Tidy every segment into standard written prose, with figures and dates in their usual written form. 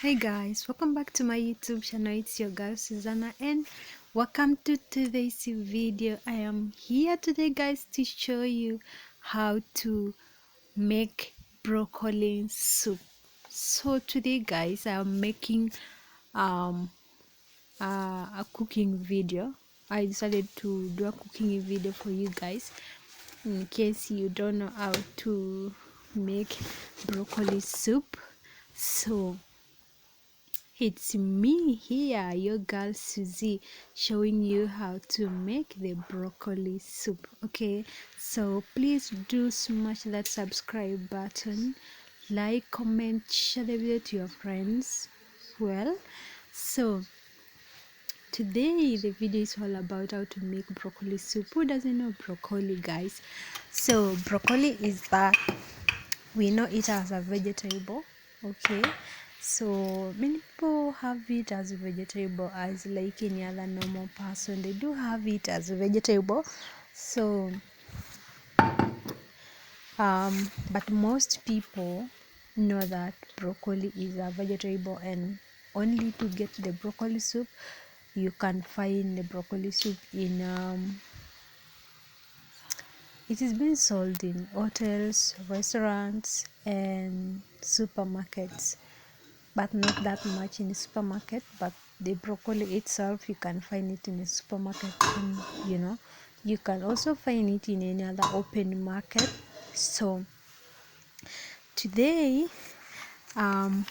Hey guys, welcome back to my YouTube channel. It's your girl Suzanna and welcome to today's video. I am here today guys to show you how to make broccoli soup. So today guys I am making um a cooking video. I decided to do a cooking video for you guys in case you don't know how to make broccoli soup. So it's me here, your girl Susie, showing you how to make the broccoli soup. Okay, so please do smash that subscribe button, like, comment, share the video to your friends. Well, so today the video is all about how to make broccoli soup. Who doesn't know broccoli, guys? So broccoli is that we know it as a vegetable. Okay, so many people have it as a vegetable, as like any other normal person they do have it as a vegetable. So but most people know that broccoli is a vegetable, and only to get the broccoli soup you can find the broccoli soup in it is being sold in hotels, restaurants and supermarkets, but not that much in the supermarket. But the broccoli itself you can find it in the supermarket, and you can also find it in any other open market. So today let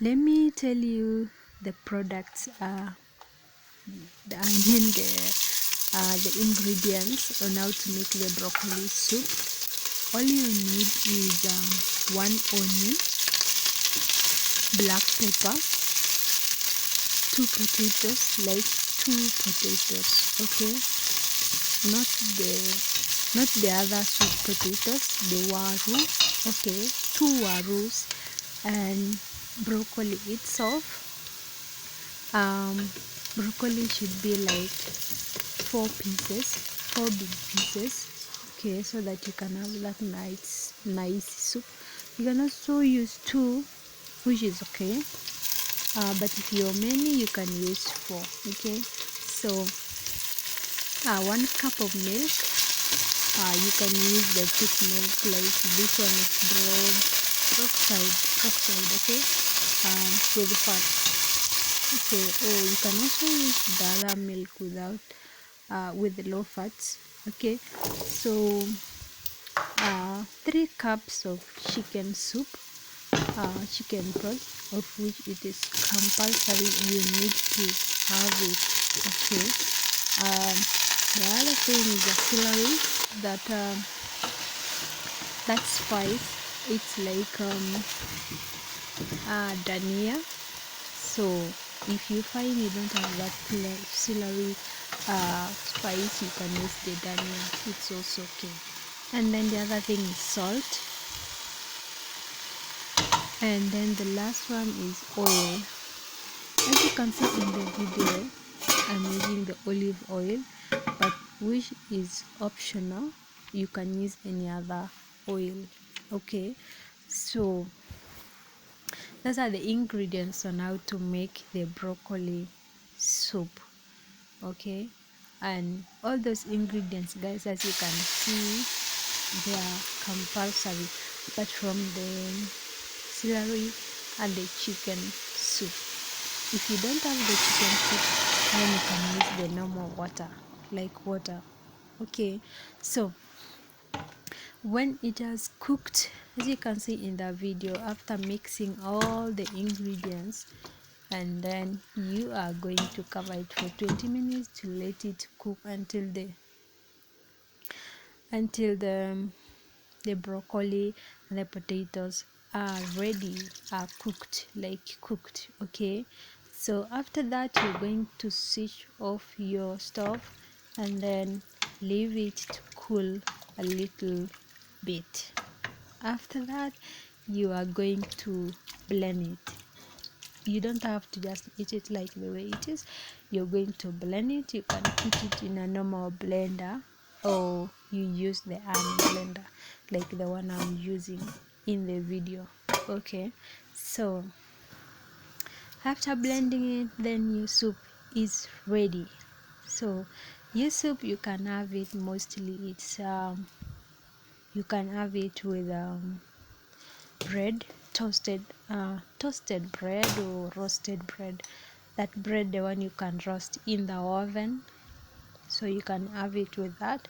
me tell you the products, the ingredients on how to make the broccoli soup. All you need is 1 onion, black pepper, 2 potatoes, like 2 potatoes, okay, not the other sweet potatoes, the waru, okay, 2 warus, and broccoli itself. Broccoli should be like 4 big pieces, okay, so that you can have that nice soup. You can also use 2, which is okay, but if you're many you can use 4, okay. So 1 cup of milk. You can use the thick milk, like this one is brookside, okay, with fat, okay. Or you can also use the other milk without with low fats, okay. So 3 cups of chicken soup, chicken broth, of which it is compulsory you need to have it, okay. The other thing is the celery, that spice. It's like dania. So if you find you don't have that celery spice, you can use the dania, it's also okay. And then the other thing is salt, and then the last one is oil. As you can see in the video, I'm using the olive oil, but which is optional. You can use any other oil, okay. So those are the ingredients on how to make the broccoli soup, okay. And all those ingredients, guys, as you can see, they are compulsory, apart from the celery and the chicken soup. If you don't have the chicken soup, then you can use the normal water, like water, okay. So when it has cooked, as you can see in the video, after mixing all the ingredients, and then you are going to cover it for 20 minutes to let it cook until the broccoli and the potatoes are ready, are cooked, okay. So after that, you're going to switch off your stove and then leave it to cool a little bit. After that, you are going to blend it. You don't have to just eat it like the way it is. You're going to blend it. You can put it in a normal blender, or you use the hand blender like the one I'm using in the video, okay. So After blending it, then your soup is ready. So your soup, you can have it mostly, it's you can have it with bread, toasted bread or roasted bread. That bread, the one you can roast in the oven, so you can have it with that,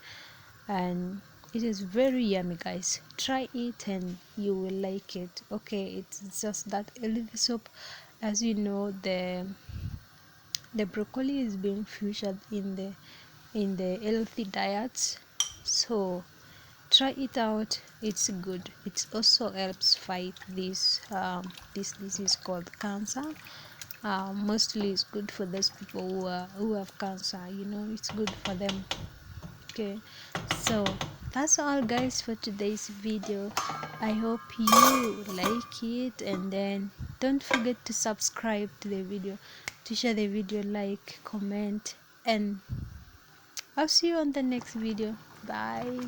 and it is very yummy, guys. Try it and you will like it. Okay, it's just that healthy soup. As you know, the broccoli is being featured in the healthy diets, so try it out. It's good. It also helps fight this disease called cancer. Mostly it's good for those people who have cancer, you know, it's good for them. Okay, so that's all, guys, for today's video. I hope you like it, and then don't forget to subscribe to the video, to share the video, like, comment, and I'll see you on the next video. Bye.